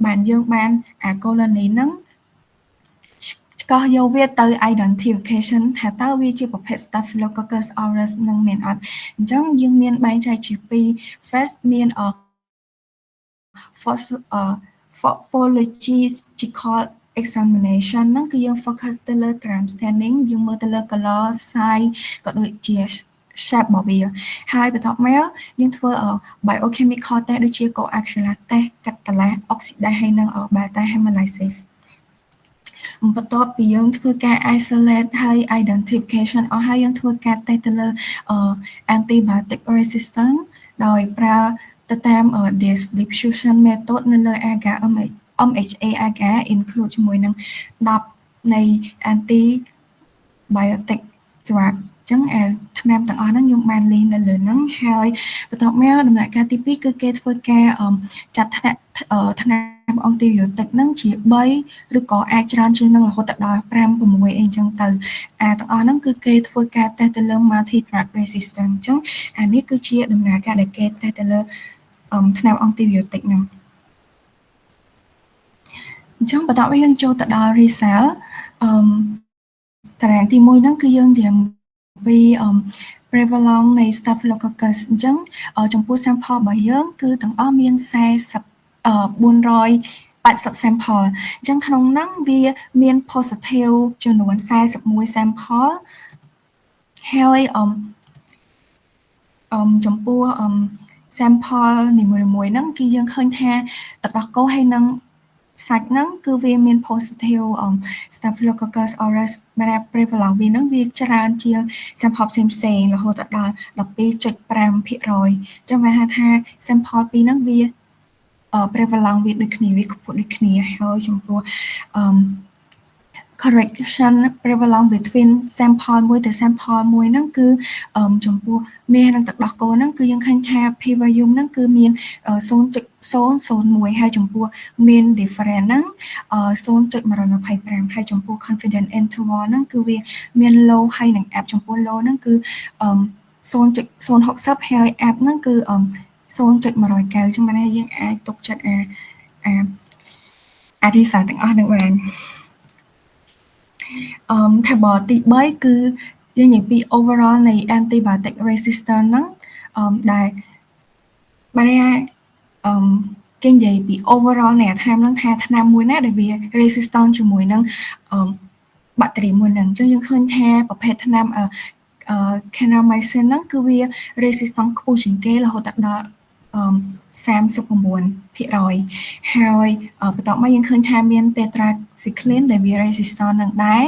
បានយើងបានអា colony ហ្នឹងឆ្កោះយកវាទៅ identification ថាតើវាជាប្រភេទ Staphylococcus aureus នឹងមានអត់អញ្ចឹងយើងមានបែងចែកជាពីរ first មានphysiological examination ហ្នឹងគឺយើង focus ទៅលើ gram staining យើងមើលទៅលើ color size ក៏ដូចជា shape របស់វាហើយបន្ទាប់មកយើងធ្វើ biochemical test ដូចជា coagulation test catalase oxidase ហើយនិង beta hemolysis បន្ទាប់ពីយើងធ្វើការ isolate ហើយ identification អស់ហើយយើងធ្វើការ test ទៅលើ antibiotic resistance ដោយប្រើទៅតាម distribution method នៅលើ agar MHA agar include ជាមួយនឹង10នៃ antibiotic drug ចឹងថ្នាំទាំងអស់ហ្នឹងខ្ញុំបានលេងនៅលើហ្នឹងហើយបន្ទាប់មកដំណាក់កាលទី2គឺគេធ្វើការចាត់ថ្នាក់ថ្នាំអង់ទីប៊ីយោទិកហ្នឹងជា3ឬក៏អាចច្រើនជាងហ្នឹងរហូតដល់5 6អីចឹងទៅទាំងអស់ហ្នឹងគឺគេធ្វើការតេស្តទៅលើ multi drug resistance អញ្ចឹងអានេះគឺជាដំណើរការដែលគេតេស្តទៅលើថ្នាំអង់ទីប៊ីយោទិកហ្នឹងអញ្ចឹងបន្ទាប់មកយើងចូលទៅដល់ result តារាងទី1ហ្នឹងគឺយើងនិយាយពី prevalence នៃ Staphylococcus អញ្ចឹងចំពោះ sample របស់យើងគឺទាំងអស់មាន480 sample អញ្ចឹងក្នុងហ្នឹងវាមាន positive ចំនួន41 sample ហើយចំពោះ sample នីមួយៗហ្នឹងគឺយើងឃើញថាទឹកដោះគោហើយនឹងសាច់ហ្នឹងគឺវាមាន positive Staphylococcus aureus បាន prevalence វាហ្នឹងវាច្រើនជាង sample ផ្សេងរហូតដល់ 12.5% អញ្ចឹងបានថា sample ពីរហ្នឹងវាprevalence វាដូចគ្នាវាខ្ពស់ដូចគ្នាហើយចំពោះcorrection prevalence between sample មួយទៅ sample មួយហ្នឹងគឺចំពោះមាសនិងទឹកដោះគោហ្នឹងគឺយើងឃើញថា p value ហ្នឹងគឺមាន0.001 ហើយចំពោះ mean difference ហ្នឹង0.125 ហើយចំពោះ confidence interval ហ្នឹងគឺវាមាន low ហើយនិង up ចំពោះ low ហ្នឹងគឺ0.060 ហើយ up ហ្នឹងគឺ0.190 ចឹងបានយើងអាចទុកចិត្តរិសាទាំងអស់ហ្នឹងបានថាបទី3គឺយើងនិយាយពី overall នៃ antibiotic resistance ហ្នឹងដែលបានគេនិយាយពី overall នៃថ្នាំហ្នឹងថាថ្នាំមួយណាដែលវា resistant ជាមួយនឹងបាក់តេរីមួយហ្នឹងអញ្ចឹងយើងឃើញថាប្រភេទថ្នាំKanamycin ហ្នឹងគឺវា resistant ខ្ពស់ជាងគេរហូតដល់39% ហើយបន្ទាប់មកយើងឃើញថាមាន tetracycline ដែលវា resistant នឹងដែរ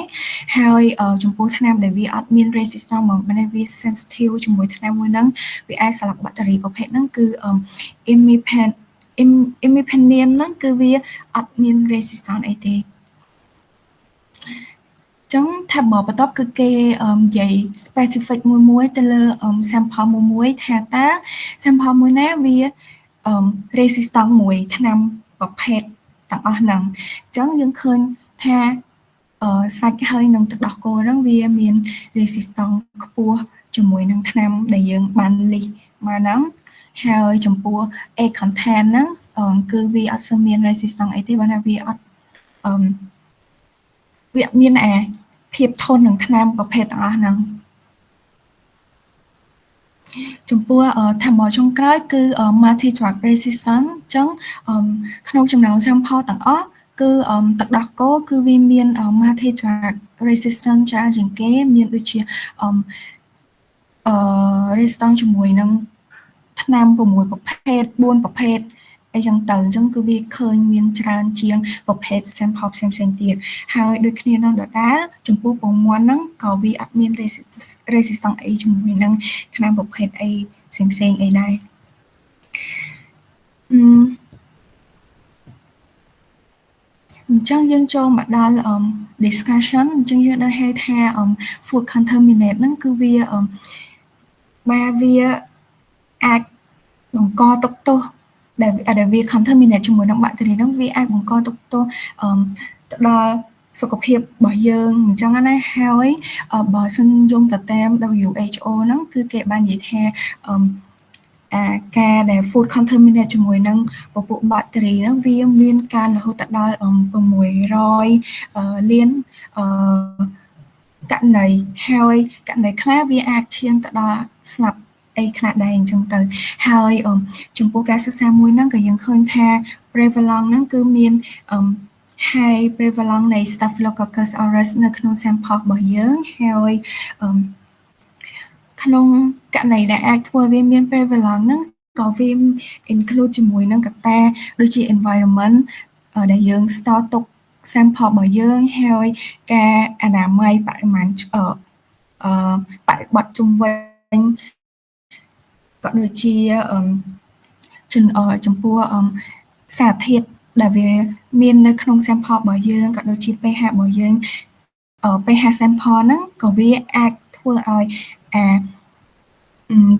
ហើយចំពោះថ្នាំដែលវាអត់មាន resistant មកମାନେវា sensitive ជាមួយថ្នាំមួយហ្នឹងវាអាចស្លាប់បាក់តេរីប្រភេទហ្នឹងគឺ imipenem ហ្នឹងគឺវាអត់មាន resistant អីទេចឹងថាបបន្ទាប់គឺគេនិយាយ specific មួយទៅលើ sample មួយថាតើ sample មួយណាវាresistant មួយថ្នាំប្រភេទទាំងអស់ហ្នឹងអញ្ចឹងយើងឃើញថាសាច់ហើយនឹងទឹកដោះគោហ្នឹងវាមាន resistant ខ្ពស់ជាមួយនឹងថ្នាំដែលយើងបានលិះមកហ្នឹងហើយចំពោះ A content ហ្នឹងគឺវាអត់សូវមាន resistant អីទេបើថាវាអត់វាមានភាពធន់នឹងថ្នាំប្រភេទទាំងអស់ហ្នឹងចំពោះថាមកចុងក្រោយគឺ multi drug resistant អញ្ចឹងក្នុងចំណោម sample ទាំងអស់គឺទឹកដោះគោគឺវាមាន multi drug resistant ច្រើនជាងគេមានដូចជាresistant ជាមួយនឹងថ្នាំ6ប្រភេទ4ប្រភេទអីចឹងទៅអញ្ចឹងគឺវាឃើញមានច្រើនជាងប្រភេទ sample ផ្សេងទៀតហើយដូចគ្នានឹងដដែលចំពោះពងមាន់ហ្នឹងក៏វាអត់មាន resistant អីជាមួយនឹងថ្នាំប្រភេទអីផ្សេងអីដែរអញ្ចឹងយើងចូលមកដល់ discussion អញ្ចឹងយើងដឹងហើយថា food contaminant ហ្នឹងគឺវាអាចបង្កទុក្ខទោសដែលវា contaminate ជាមួយនឹងបាក់តេរីហ្នឹងវាអាចបង្កទុក្ខទោសទៅដល់សុខភាពរបស់យើងអញ្ចឹងណាហើយបើសិនយោងទៅតាម WHO ហ្នឹងគឺគេបាននិយាយថា ការដែល food contaminate ជាមួយនឹងពពួក bacteria ហ្នឹងវាមានការរហូតដល់600លានករណីហើយករណីខ្លះវាអាចឈានទៅដល់ស្លាប់អីខ្លះដែរអញ្ចឹងទៅហើយចំពោះការសិក្សាមួយហ្នឹងក៏យើងឃើញថា prevalence ហ្នឹងគឺមាន high prevalence នៃ Staphylococcus aureus នៅក្នុង sample របស់យើងហើយក្នុងករណីដែលអាចធ្វើវាមាន prevalence ហ្នឹងក៏វា include ជាមួយនឹងកត្តាដូចជា environment ដែលយើង store ទុក sample របស់យើងហើយការអនាម័យបរិមាណបរិបទជុំវិញក៏ដូចជាចំពោះសារធាតុដែលវាមាននៅក្នុង sample របស់យើងក៏ដូចជា pH របស់យើងpH sample ហ្នឹងក៏វាអាចធ្វើឲ្យ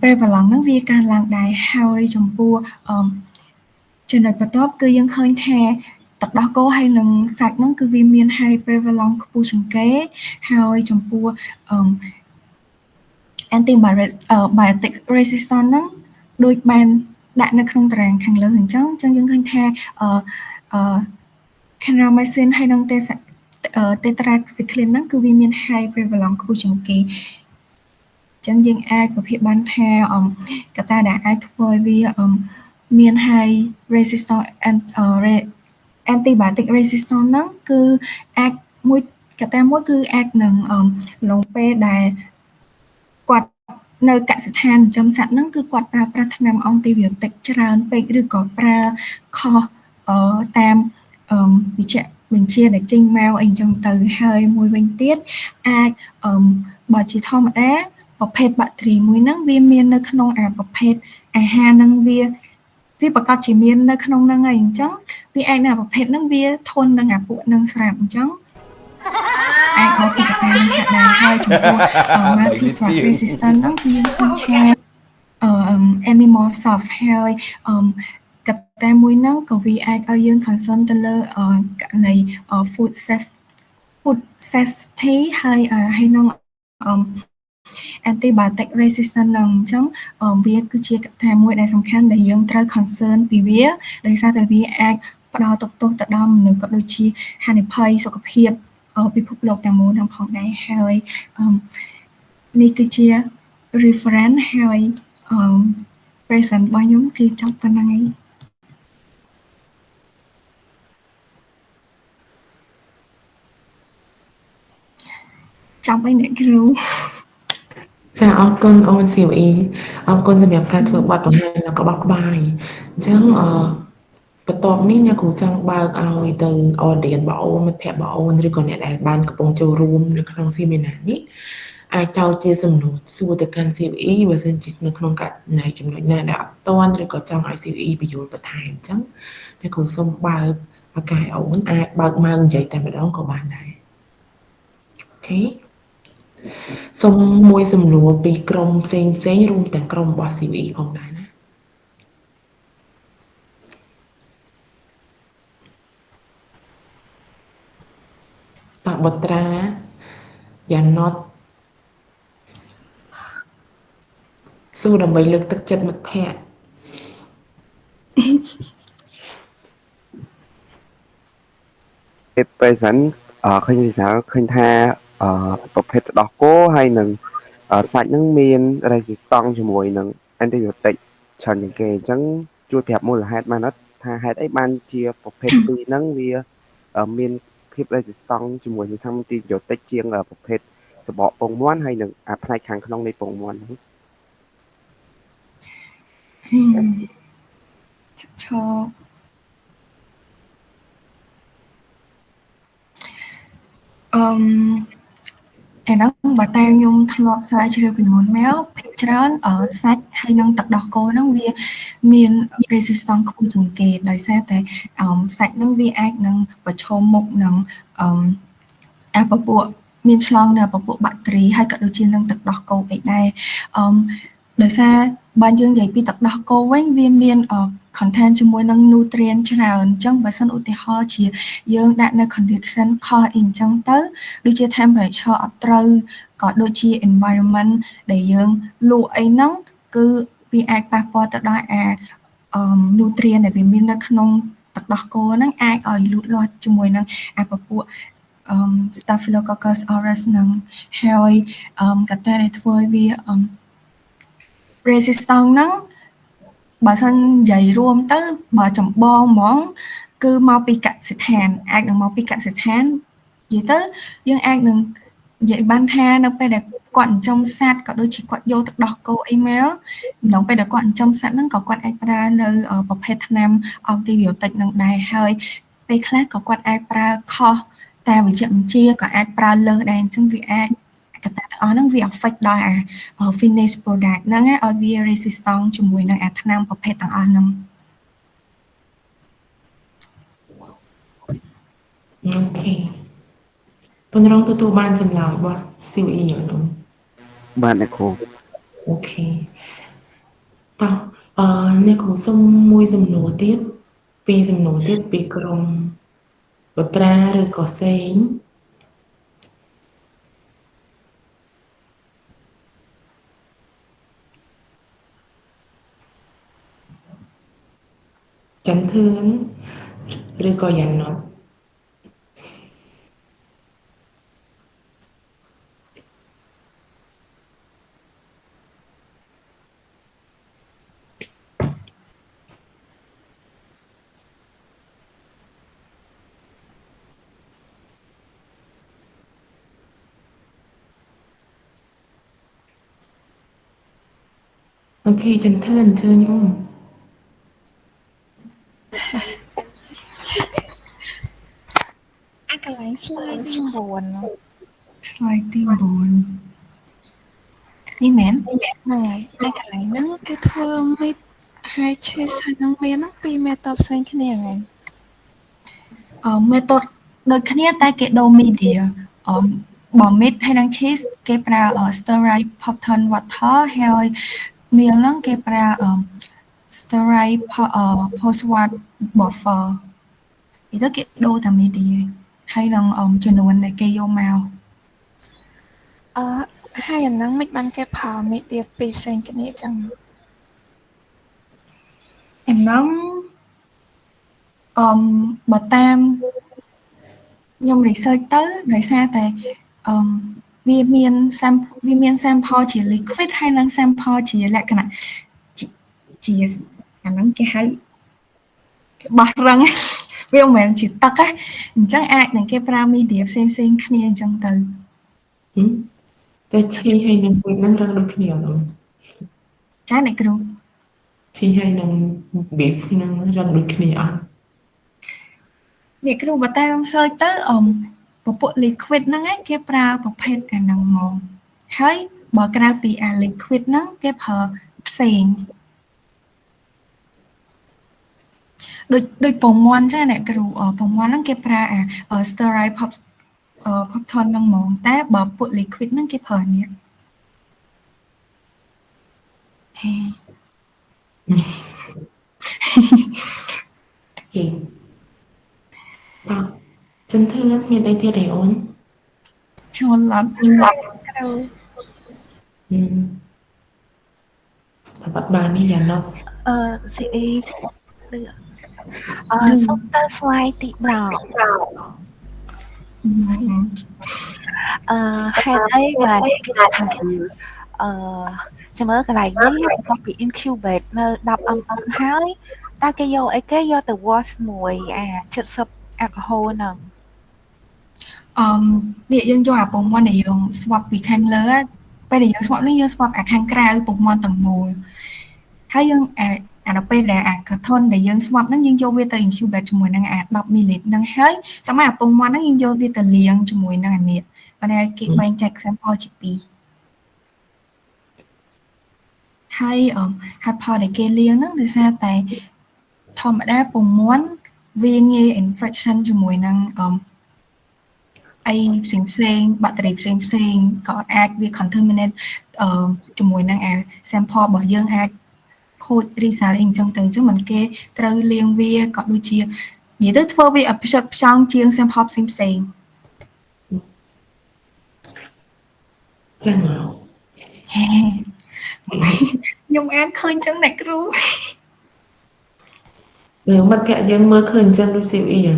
prevalence ហ្នឹងវាកើនឡើងដែរហើយចំពោះចំណុចបន្ទាប់គឺយើងឃើញថាទឹកដោះគោហើយនឹងសាច់ហ្នឹងគឺវាមាន high prevalence ខ្ពស់ជាងគេហើយចំពោះantibiotic resistance ហ្នឹងដូចបានដាក់នៅក្នុងតារាងខាងលើអញ្ចឹងយើងឃើញថាKanamycin ហើយនឹង tetracycline ហ្នឹងគឺវាមាន high prevalence ខ្ពស់ជាងគេចឹងយើងអាចប្រភេទបានថាកត្តាដែលអាចធ្វើឲ្យវាមាន high resistance antibiotic resistance ហ្នឹងគឺអាចមួយកត្តាមួយគឺអាចនឹងឡងពេលដែលគាត់នៅកសិដ្ឋានចិញ្ចឹមសត្វហ្នឹងគឺគាត់ប្រើប្រាស់ថ្នាំអង់ទីប៊ីយោទិកច្រើនពេកឬក៏ប្រើខុសតាមវិជ្ជបញ្ជាដែលចេញមកអីចឹងទៅហើយមួយវិញទៀតអាចបើជាធម្មតាប្រភេទបាក់តេរីមួយហ្នឹងវាមាននៅក្នុងប្រភេទអាហារហ្នឹងវាប្រកាសជាមាននៅក្នុងហ្នឹងហើយអញ្ចឹងវាអាចនៅប្រភេទហ្នឹងវាធន់នឹងពួកហ្នឹងស្រាប់អញ្ចឹងអាចមកពីកត្តានេះថាដែរហើយចំពោះ multi-drug resistant ហ្នឹងគឺយើងឃើញថា animal soft ហើយកត្តាមួយហ្នឹងក៏វាអាចឲ្យយើង concern ទៅលើករណី food safety ហើយនឹងantibiotic resistant ហ្នឹងអញ្ចឹងវាគឺជាកត្តាមួយដែលសំខាន់ដែលយើងត្រូវ concern ពីវាដោយសារតែវាអាចផ្ដល់ទុក្ខទោសទៅដល់មនុស្សក៏ដូចជាហានិភ័យសុខភាពពិភពលោកទាំងមូលហ្នឹងផងដែរហើយនេះគឺជា reference ហើយpresent របស់ខ្ញុំគឺចប់ប៉ុណ្ណឹងឯងចាំឲ្យអ្នកគ្រូចាអរគុណអូន COE អរគុណសម្រាប់ការធ្វើបទបង្ហាញនៅក្បោះក្បាយអញ្ចឹងបន្ទាប់នេះអ្នកគ្រូចង់បើកឲ្យទៅ audience របស់អូនមិត្តភក្តិរបស់អូនឬក៏អ្នកដែលបានកំពុងចូលរួមនៅក្នុង seminar នេះអាចចោទជាសំណួរសួរទៅកាន់ COE បើសិនជានៅក្នុងករណីចំណុចណាដែលអត់ទាន់ឬក៏ចង់ឲ្យ COE បញ្យល់បន្ថែមអញ្ចឹងអ្នកគ្រូសូមបើកឱកាសឲ្យអូនអាចបើកម៉ៅនិយាយតែម្ដងក៏បានដែរអូខេសូមមួយសំណួរពីក្រុមផ្សេងរួមទាំងក្រុមរបស់ COE ផងដែរណាតាបត្រាយ៉ាណតសួរដើម្បីលើកទឹកចិត្តមិត្តភក្តិពេលសិនឃើញថាប្រភេទទឹកដោះគោហើយនឹងសាច់ហ្នឹងមាន resistance ជាមួយនឹង antibiotic ច្រើនជាងគេអញ្ចឹងជួយប្រាប់មូលហេតុបានអត់ថាហេតុអីបានជាប្រភេទពីរហ្នឹងវាមានភាព resistance ជាមួយនឹង antibiotic ជាងប្រភេទសបកពងមាន់ហើយនឹងផ្នែកខាងក្នុងនៃពងមាន់ហ្នឹងឈឯនោះបើតែខ្ញុំធ្លាប់ស្រាវជ្រាវពីមុនមកភាគច្រើនសាច់ហើយនឹងទឹកដោះគោហ្នឹងវាមាន resistance ខ្ពស់ជាងគេដោយសារតែសាច់ហ្នឹងវាអាចនឹងប្រឈមមុខនឹងពពួកមានឆ្លងនៅពពួកបាក់តេរីហើយក៏ដូចជានឹងទឹកដោះគោអីដែរដោយសារបើយើងនិយាយពីទឹកដោះគោវិញវាមានcontent ជាមួយនឹង nutrient ច្រើនអញ្ចឹងបើសិនឧទាហរណ៍ជាយើងដាក់នៅ condition ខុសអីអញ្ចឹងទៅដូចជា temperature អត់ត្រូវក៏ដូចជា environment ដែលយើងលក់អីហ្នឹងគឺ វាអាចប៉ះពាល់ទៅដល់nutrient ដែលវាមាននៅក្នុងទឹកដោះគោហ្នឹងអាចឲ្យលូតលាស់ជាមួយនឹងអាពពួកStaphylococcus aureus ហ្នឹងហើយកត្តាដែលធ្វើឲ្យវា resistant ហ្នឹងបើសិននិយាយរួមទៅបើចម្បងហ្មងគឺមកពីកសិដ្ឋានអាចនឹងមកពីកសិដ្ឋាននិយាយទៅយើងអាចនឹងនិយាយបានថានៅពេលដែលគាត់ចិញ្ចឹមសត្វក៏ដូចជាគាត់យកទឹកដោះគោអីមកនៅពេលដែលគាត់ចិញ្ចឹមសត្វហ្នឹងក៏គាត់អាចប្រើនៅប្រភេទថ្នាំអង់ទីប៊ីយោទិកហ្នឹងដែរហើយពេលខ្លះក៏គាត់អាចប្រើខុសតាមវិជ្ជបញ្ជាក៏អាចប្រើលើសដែរអញ្ចឹងវាអាចកត្តាទាំងអស់ហ្នឹងវា affect ដល់អា finish product ហ្នឹងឲ្យវា resistant ជាមួយនឹងអាថ្នាំប្រភេទទាំងអស់ហ្នឹងអូខេពនរងទទួលបានចម្លើយរបស់ CVE អត់នោះបាទអ្នកគ្រូអូខេតោះអ្នកគ្រូសុំមួយសំណួរទៀតពីរសំណួរទៀតពីក្រុមបត្រាឬក៏សេងចន្ទធឿនឬក៏យ៉ាងណត់អូខេចន្ទធឿនជឿខ្ញុំកន្លែង slide ទី9 slide ទី9នេះមែនហ្នឹងហើយកន្លែងហ្នឹងគេធ្វើមីតហើយឈឺសាច់នឹងមានហ្នឹងពីរ method ផ្សេងគ្នាហ្នឹងmethod ដូចគ្នាតែគេដូរ media បើ mid ហើយនឹង cheese គេប្រើ stearin Pupton water ហើយ meal ហ្នឹងគេប្រើ stearin phosphate buffer នេះទៅគេដូរតែ media ហើយនឹងចំនួនដែលគេយកមកហើយអាហ្នឹងមិនបានគេផល media ពីរផ្សេងគ្នាអញ្ចឹងអាហ្នឹងបើតាមខ្ញុំ research ទៅដោយសារតែវាមាន sample ជា liquid ហើយនិង sample ជាលក្ខណៈជាអាហ្នឹងគេហៅគេបោះរឹងវាមិនមែនជាទឹកទេអញ្ចឹងអាចនឹងគេប្រើ media ផ្សេងគ្នាអញ្ចឹងទៅតែឈីហើយនឹងមួយហ្នឹងរឹងដូចគ្នាអត់ចាអ្នកគ្រូឈីហើយនឹង beef ហ្នឹងរឹងដូចគ្នាអត់អ្នកគ្រូបើតាម search ទៅពពួក liquid ហ្នឹងឯងគេប្រើប្រភេទអាហ្នឹងហ្មងហើយបើក្រៅពីអា liquid ហ្នឹងគេប្រើផ្សេងដូចពងមាន់ចឹងអ្នកគ្រូពងមាន់ហ្នឹងគេប្រើអា stearin Pupton ហ្នឹងហ្មងតែបើពួក liquid ហ្នឹងគេប្រើនេះហេចន្ទធឿនមានអីទៀតទេអូនចូលឡាប់គ្រូបាត់បាននេះយ៉ាងណោះCE សុំទៅ slide ទី10ហេតុអីបានគេថាចាំមើលកន្លែងនេះបន្ទាប់ពី incubate នៅ10 mm ហើយតើគេយកអីគេយកទៅ wash មួយ70 alcohol ហ្នឹងនេះយើងយកអាពងមាន់ដែលយើងស្វាប់ពីខាងលើពេលដែលយើងស្វាប់នេះយើងស្វាប់អាខាងក្រៅពងមាន់ទាំងមូលហើយយើងអាដល់ពេលដែលអា carton ដែលយើងស្វាប់ហ្នឹងយើងយកវាទៅ incubate ជាមួយនឹងអា10 ml ហ្នឹងហើយតែមកអាពងមាន់ហ្នឹងយើងយកវាទៅលាងជាមួយនឹងអានេះប៉ុន្តែគេបែងចែក sample ជា2ហើយផលដែលគេលាងហ្នឹងដោយសារតែធម្មតាពងមាន់វាងាយ infection ជាមួយនឹងអីផ្សេងបាក់តេរីផ្សេងក៏អាចវា contaminate ជាមួយនឹងអា sample របស់យើងអាចខូច result អីចឹងទៅអញ្ចឹងមិនគេត្រូវលាងវាក៏ដូចជានិយាយទៅធ្វើវាឲ្យផ្ចិតផ្ចង់ជាង sample ផ្សេងចឹងហេ ខ្ញុំអានឃើញចឹងអ្នកគ្រូ រឿងមិត្តភក្តិយើងមើលឃើញអញ្ចឹងដូចស៊ីវអ៊ីហ៎